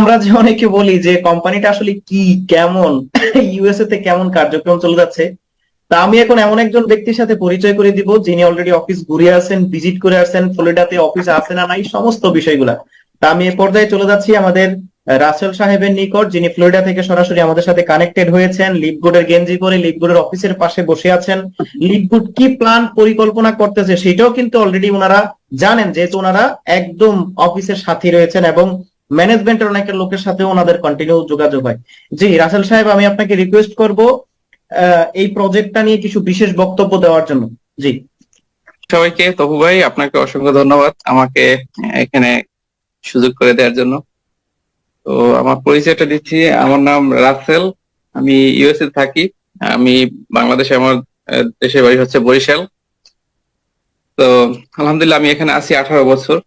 আমরা যে অনেকে বলি যে কোম্পানিটা আসলে কি, কেমন, ইউএসএ তে কেমন কার্যক্রম চলে যাচ্ছে, তা আমি এখন এমন একজন ব্যক্তির সাথে পরিচয় করে দিব যিনি অলরেডি অফিস ঘুরে আসেন, ভিজিট করে আসেন, ফ্লোরিডাতে অফিস আছে না নাই সমস্ত বিষয়গুলা। তা আমি এ পর্যায়ে চলে যাচ্ছি আমাদের রাসেল সাহেবের নিকট, যিনি ফ্লোরিডা থেকে সরাসরি আমাদের সাথে কানেক্টেড হয়েছেন, লিপগুডের গেঞ্জি পরে লিপগুডের অফিসের পাশে বসে আছেন। লিপগুড কি প্ল্যান পরিকল্পনা করতেছে সেটাও কিন্তু অলরেডি ওনারা জানেন, যেহেতু ওনারা একদম অফিসের সাথে রয়েছেন এবং ম্যানেজমেন্টের অনেকের লোকের সাথে ওনাদের কন্টিনিউ যোগাযোগ হয়। জি রাসেল সাহেব, আমি আপনাকে রিকোয়েস্ট করব এই প্রজেক্টটা নিয়ে কিছু বিশেষ বক্তব্য দেওয়ার জন্য। জি। সবাইকে, তপু ভাই আপনাকে অসংখ্য ধন্যবাদ আমাকে এখানে সুযোগ করে দেওয়ার জন্য। তো আমার পরিচয়টা দিচ্ছি, আমার নাম রাসেল, আমি ইউএসএ থাকি। আমি বাংলাদেশে, আমার দেশের বাড়ি হচ্ছে বরিশাল। তো আলহামদুলিল্লাহ আমি এখানে আছি 18 বছর।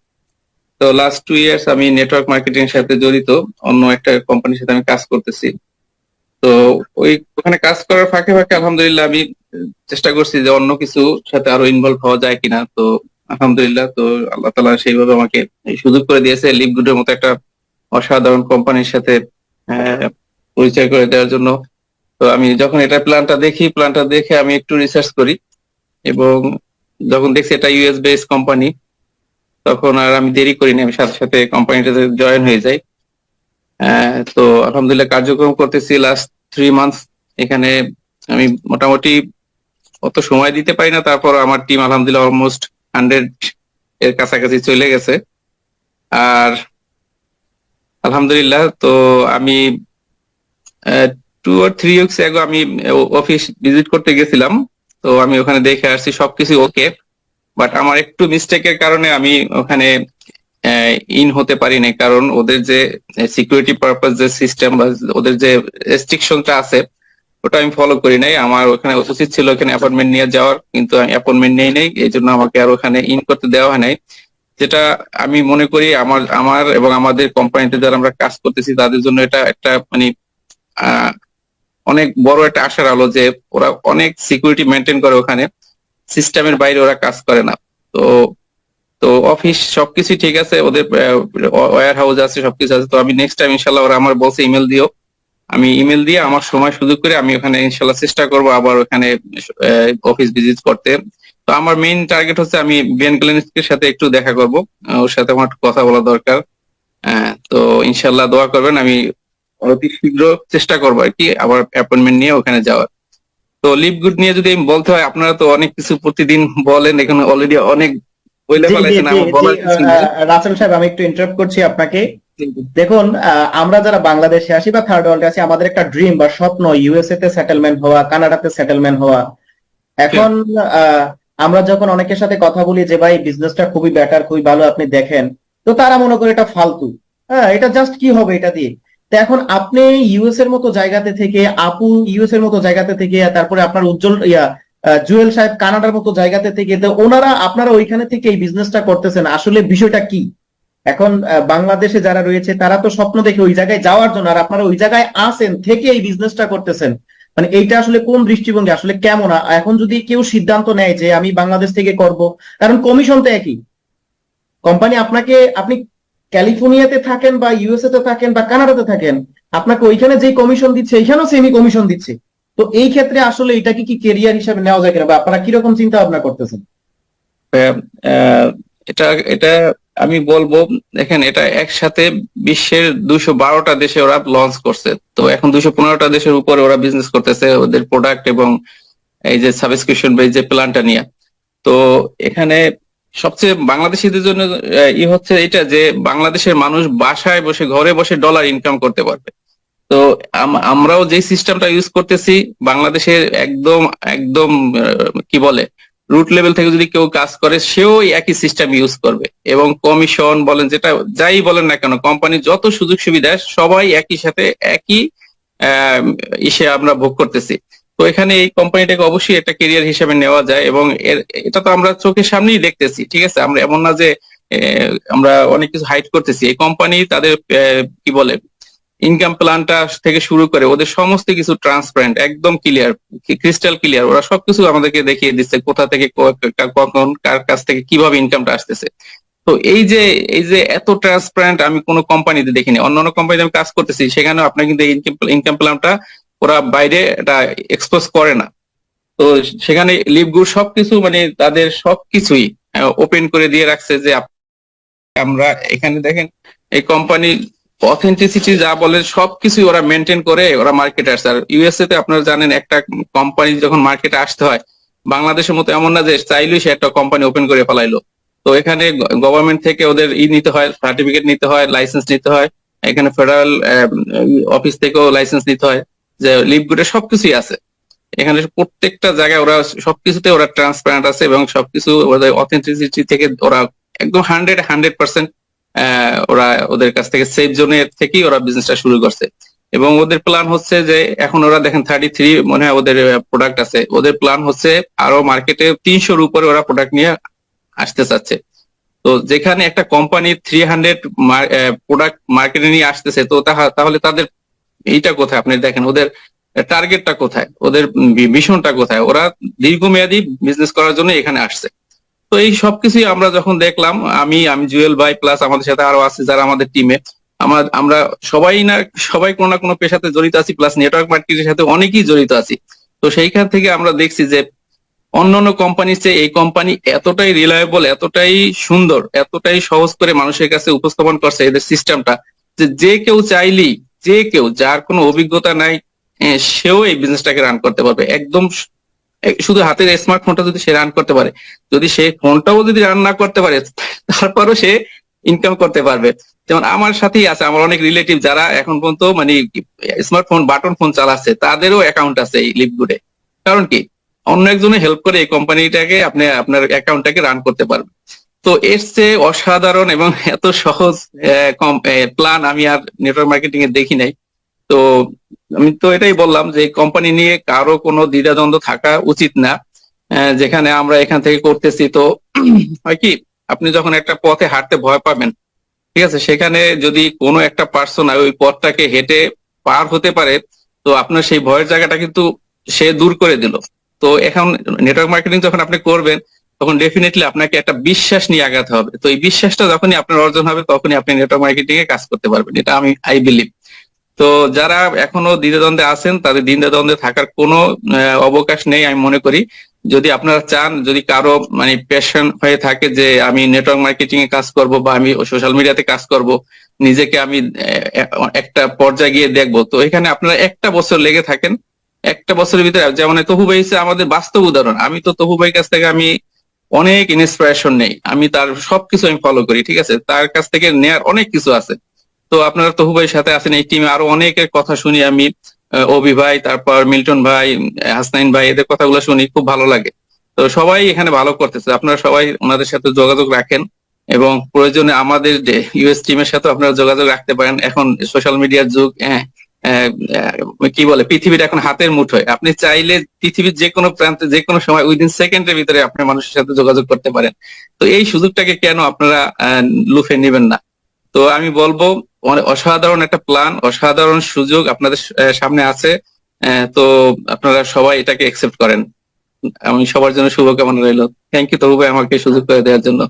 তো লাস্ট 2 ইয়ার্স আমি নেটওয়ার্ক মার্কেটিং এর সাথে জড়িত, অন্য একটা কোম্পানির সাথে আমি কাজ করতেছি। তো ওখানে কাজ করার ফাঁকে ফাঁকে আলহামদুলিল্লাহ আমি চেষ্টা করছি যে অন্য কিছু সাথে আরো ইনভলভ হওয়া যায় কিনা। তো আলহামদুলিল্লাহ, তো আল্লাহ তাআলা সেইভাবে আমাকে এই সুযোগ করে দিয়েছে লিভগুডের মতো একটা অসাধারণ কোম্পানির সাথে পরিচয় করে দেওয়ার জন্য। তো আমি যখন এটা প্ল্যানটা দেখে আমি একটু রিসার্চ করি, এবং যখন দেখছি এটা ইউএস বেস কোম্পানি, তখন আর আমি দেরি করিনি, আমি সাথে সাথে কোম্পানিটাতে জয়েন হয়ে যাই। তো আলহামদুলিল্লাহ কার্যক্রম করতেছি লাস্ট 3 মান্থস এখানে। আমি মোটামুটি অত সময় দিতে পারি না, তারপর আমার টিম আলহামদুলিল্লাহ অলমোস্ট 100 এর কাছাকাছি চলে গেছে। আর আলহামদুলিল্লাহ, তো আমি 2 or 3 weeks ago আমি অফিস ভিজিট করতে গেছিলাম। তো আমি ওখানে দেখে আসছি সবকিছু ওকে, বাট আমার একটু মিস্টেকের কারণে আমি ওখানে ইন হতে পারি নাই, কারণ ওদের যে সিকিউরিটি পারপাস যে সিস্টেম বা ওদের যে রেস্ট্রিকশনটা আছে ওটা আমি ফলো করি নাই। আমার ওখানে উচিত ছিল ওখানে অ্যাপয়েন্টমেন্ট নিয়ে যাওয়ার, কিন্তু আমি অ্যাপয়েন্টমেন্ট নেই নাই, এই জন্য আমাকে আর ওখানে ইন করতে দেওয়া হয় নাই। যেটা আমি মনে করি আমার আমার এবং আমাদের কোম্পানিতে যারা আমরা কাজ করতেছি তাদের জন্য এটা একটা মানে আহ, অনেক বড় একটা আশার আলো যে ওরা অনেক সিকিউরিটি মেনটেন করে, ওখানে সিস্টেমের বাইরে ওরা কাজ করে না। তো তো অফিস সবকিছু ঠিক আছে, ওদের ওয়্যার হাউস আছে, সবকিছু আছে। তো আমি নেক্সট টাইম ইনশাল্লাহ, ওরা আমার বলছে ইমেল দিও, আমি ইমেল দিয়ে আমার সময় সুযোগ করে আমি ওখানে ইনশাল্লাহ চেষ্টা করব আবার ওখানে অফিস ভিজিট করতে। তো আমার মেইন টার্গেট হচ্ছে আমি বেন ক্লিনিকের সাথে একটু দেখা করব, ওর সাথে আমার একটু কথা বলা দরকার। তো ইনশাল্লাহ দোয়া করবেন, আমি অতি শীঘ্র চেষ্টা করবো আর কি আবার অ্যাপয়েন্টমেন্ট নিয়ে ওখানে যাওয়ার। তো লিভ গুড নিয়ে যদি আমি বলতে হয়, আপনারা তো অনেক কিছু প্রতিদিন বলেন, এখানে অলরেডি অনেক বইলে জি জি ফেলাইছেন, জি আমার জি বলার কিছু নাই। রাসেল সাহেব, আমি একটু ইন্টারাপ্ট করছি আপনাকে। দেখুন, আমরা যারা বাংলাদেশে আসি বা থার্ড ওয়ার্ল্ডে আসি, আমাদের একটা ড্রিম বা স্বপ্ন ইউএসএ তে সেটেলমেন্ট হওয়া, কানাডাতে সেটেলমেন্ট হওয়া। এখন আহ, আমরা যখন অনেকের সাথে কথা বলি যে ভাই বিজনেসটা খুবই বেটার, খুবই ভালো, আপনি দেখেন, তো তারা মনে করে এটা ফালতু, হ্যাঁ এটা জাস্ট কি হবে এটা দিয়ে। তো এখন আপনি ইউএস এর মতো জায়গাতে থেকে, আপু ইউএস এর মতো জায়গাতে থেকে, তারপরে আপনার উজ্জ্বল জুয়েল সাহেব কানাডার মতো জায়গাতে থেকে, তো ওনারা আপনারা ওইখানে থেকে এই বিজনেসটা করতেছেন, আসলে বিষয়টা কি? এখন বাংলাদেশে যারা রয়েছে তারা তো স্বপ্ন দেখে ওই জায়গায় যাওয়ার জন্য, আর আপনারা ওই জায়গায় আছেন থেকে এই বিজনেসটা করতেছেন, মানে এইটা আসলে কোন দৃষ্টিভঙ্গি, আসলে কেমন? এখন যদি কেউ সিদ্ধান্ত নেয় যে আমি বাংলাদেশ থেকে করব, কারণ কমিশন তো একই, কোম্পানি আপনাকে, আপনি ক্যালিফোর্নিয়াতে থাকেন বা ইউএসএ তে থাকেন বা কানাডাতে থাকেন, আপনাকে ওইখানে যেই কমিশন দিচ্ছে এইখানেও সেমি কমিশন দিচ্ছে। তো এই ক্ষেত্রে আসলে এটাকে কি কেরিয়ার হিসেবে নেওয়া যায় কিনা, বা আপনারা কিরকম চিন্তা ভাবনা করতেছেন? আহ, আহ, এটা এটা আমি বলবো, দেখেন এটা একসাথে বিশ্বের 212টা দেশে ওরা লঞ্চ করছে। তো এখন 215টা দেশের উপরে ওরা বিজনেস করতেছে ওদের প্রোডাক্ট এবং এই যে সাবস্ক্রিপশন বেস যে প্ল্যানটা নিয়ে। তো এখানে সবচেয়ে বাংলাদেশিদের জন্য হচ্ছে এটা যে বাংলাদেশের মানুষ বাসায় বসে ঘরে বসে ডলার ইনকাম করতে পারবে। তো আমরাও যে সিস্টেমটা ইউজ করতেছি বাংলাদেশের একদম একদম কি বলে রুট লেভেল থেকে যদি কেউ কাজ করে সেও এই একই সিস্টেম ইউজ করবে, এবং কমিশন বলেন যেটা যাই বলেন না কেন, কোম্পানির যত সুযোগ সুবিধা সবাই একই সাথে একই আহ ইসে আমরা ভোগ করতেছি। তো এখানে এই কোম্পানিটাকে অবশ্যই একটা কেরিয়ার হিসেবে নেওয়া যায়, এবং এটা তো আমরা চোখের সামনেই দেখতেছি, ঠিক আছে। আমরা এমন না যে আমরা অনেক কিছু হাইড করতেছি। এই কোম্পানি তাদের কি বলে ইনকাম প্ল্যানটা থেকে শুরু করে ওদের সমস্ত কিছু ট্রান্সপারেন্ট, একদম ক্লিয়ার, ক্রিস্টাল ক্লিয়ার। ওরা সবকিছু আমাদেরকে দেখিয়ে দিচ্ছে কোথা থেকে কখন কার কাছ থেকে কিভাবে ইনকামটা আসতেছে। তো এই যে এত ট্রান্সপারেন্ট আমি কোনো কোম্পানিতে দেখিনি। অন্যান্য কোম্পানিতে আমি কাজ করতেছি, সেখানেও আপনার কিন্তু ইনকাম প্ল্যানটা ওরা বাইরে এটা এক্সপোজ করে না। তো সেখানে লিভগুড সবকিছু মানে তাদের সবকিছুই ওপেন করে দিয়ে রাখছে যে আমরা এখানে দেখেন এই কোম্পানি অথেন্টিসিটি যা বলে সবকিছুই ওরা মেনটেন করে ওরা মার্কেটে আসছে। আর ইউএসএ তে আপনারা জানেন একটা কোম্পানি যখন মার্কেটে আসতে হয়, বাংলাদেশের মতো এমন না যে চাইলেই সে একটা কোম্পানি ওপেন করে ফেলাইলো। তো এখানে গভর্নমেন্ট থেকে ওদের নিতে হয়, সার্টিফিকেট নিতে হয়, লাইসেন্স নিতে হয়। এখানে ফেডারেল অফিস থেকেও লাইসেন্স নিতে হয়, যে লিভগুডে সবকিছুই আছে। এখানে প্রত্যেকটা জায়গায় ওরা সবকিছুতে ওরা ট্রান্সপারেন্ট আছে এবং সবকিছু ওদের অথেন্টিসিটি থেকে ওরা একদম 100% ওরা ওদের কাছ থেকে সেফ জোনের থেকেই ওরা বিজনেসটা শুরু করছে। এবং ওদের প্ল্যান হচ্ছে যে এখন ওরা দেখেন 33 মনে হয় ওদের প্রোডাক্ট আছে, ওদের প্ল্যান হচ্ছে আরো মার্কেটে 300-র উপরে ওরা প্রোডাক্ট নিয়ে আসতে চাচ্ছে। তো যেখানে একটা কোম্পানি 300 প্রোডাক্ট মার্কেটে নিয়ে আসতেছে, তো তাহলে তাদের এইটা কোথায়? আপনি দেখেন ওদের টার্গেটটা কোথায়, ওদের মিশনটা কোথায়? ওরা দীর্ঘমেয়াদী বিজনেস করার জন্য এখানে আসছে। তো এই সবকিছুই আমরা যখন দেখলাম, আমি জুয়েল ভাই প্লাস আমাদের সাথে আরো আছে যারা আমাদের টিমে, আমরা সবাই কোনো না কোনো পেশাতে জড়িত আছি, প্লাস নেটওয়ার্ক মার্কেটের সাথে অনেকেই জড়িত আছি। তো সেইখান থেকে আমরা দেখছি যে অন্যান্য কোম্পানির চেয়ে এই কোম্পানি এতটাই রিলায়েবল, এতটাই সুন্দর, এতটাই সহজ করে মানুষের কাছে উপস্থাপন করছে এদের সিস্টেমটা, যে যে কেউ চাইলেই, যে কেউ যার কোনো অভিজ্ঞতা নাই সেও এই বিজনেসটাকে রান করতে পারবে। একদম শুধু হাতের স্মার্টফোনটা যদি সে রান করতে পারে, যদি সে ফোনটাও যদি রান না করতে পারে, তারপরও সে ইনকাম করতে পারবে। যেমন আমার সাথেই আছে, আমার অনেক রিলেটিভ যারা এখন পর্যন্ত মানে স্মার্টফোন বাটন ফোন চালাচ্ছে, তাদেরও অ্যাকাউন্ট আছে এই লিভগুডে। কারণ কি? অন্য একজনের হেল্প করে এই কোম্পানিটাকে আপনি আপনার অ্যাকাউন্টটাকে রান করতে পারবেন। তো এর চেয়ে অসাধারণ এবং এত সহজ প্ল্যান আমি আর নেটওয়ার্ক মার্কেটিং এ দেখি নাই। তো আমি তো এটাই বললাম যে কোম্পানি নিয়ে কারো কোনো দ্বিধাদ্বন্দ্ব থাকা উচিত না। যেখানে আমরা এখান থেকে করতেছি, তো হয় কি, আপনি যখন একটা পথে হাঁটতে ভয় পাবেন, ঠিক আছে, সেখানে যদি কোনো একটা পার্সন ওই পথটাকে হেঁটে পার হতে পারে, তো আপনার সেই ভয়ের জায়গাটা কিন্তু সে দূর করে দিল। তো এখন নেটওয়ার্ক মার্কেটিং যখন আপনি করবেন, তখন ডেফিনেটলি আপনাকে একটা বিশ্বাস নিয়ে আগাতে হবে। তো এই বিশ্বাসটা যখনই আপনার অর্জন হবে, তখনই আপনি নেটওয়ার্ক মার্কেটিং এ কাজ করতে পারবেন। এটা আই বিলিভ। তো যারা এখনো দ্বিধাদ্বন্দ্বে আছেন, তাদের দ্বিধাদ্বন্দ্বে থাকার কোনো অবকাশ নেই আমি মনে করি। যদি আপনারা চান, যদি কারো মানে প্যাশন হয়ে থাকে যে আমি নেটওয়ার্ক মার্কেটিং এ কাজ করব বা আমি সোশ্যাল মিডিয়াতে কাজ করব, নিজেকে আমি একটা পর্যায়ে গিয়ে দেখবো, তো এখানে আপনারা 1 বছর লেগে থাকেন। 1 বছরের ভিতরে, যেমন তহু ভাই হচ্ছে আমাদের বাস্তব উদাহরণ। আমি তো তহু ভাইয়ের কাছ থেকে আমি অনেক ইন্সপিরেশন নেই, আমি তার সবকিছু আমি ফলো করি, ঠিক আছে, তার কাছ থেকে নেয়ার অনেক কিছু আছে। তো আপনারা তহু ভাইয়ের সাথে আছেন এই টিমে, আরো অনেকের কথা শুনি আমি, অভি ভাই, তারপর মিল্টন ভাই, হাসনাইন ভাই, এদের কথাগুলো শুনি, খুব ভালো লাগে। তো সবাই এখানে ভালো করতেছে, আপনারা সবাই ওনাদের সাথে যোগাযোগ রাখেন এবং প্রয়োজনে আমাদের ইউএস টিমের সাথে আপনারা যোগাযোগ রাখতে পারেন। এখন সোশ্যাল মিডিয়ার যুগ, কি বলে, পৃথিবীটা এখন হাতের মুঠোয়। আপনি চাইলে পৃথিবীর যে কোনো প্রান্তে যে কোনো সময় উইদিন সেকেন্ডের ভিতরে আপনি মানুষের সাথে যোগাযোগ করতে পারেন। তো এই সুযোগটাকে কেন আপনারা লুফে নেবেন না? তো আমি বলবো অসাধারণ একটা প্ল্যান, অসাধারণ সুযোগ আপনাদের সামনে আছে। তো আপনারা সবাই এটাকে একসেপ্ট করেন। আমি সবার জন্য শুভকামনা রইল। থ্যাংক ইউ তবু ভাই আমাকে সুযোগ করে দেওয়ার জন্য।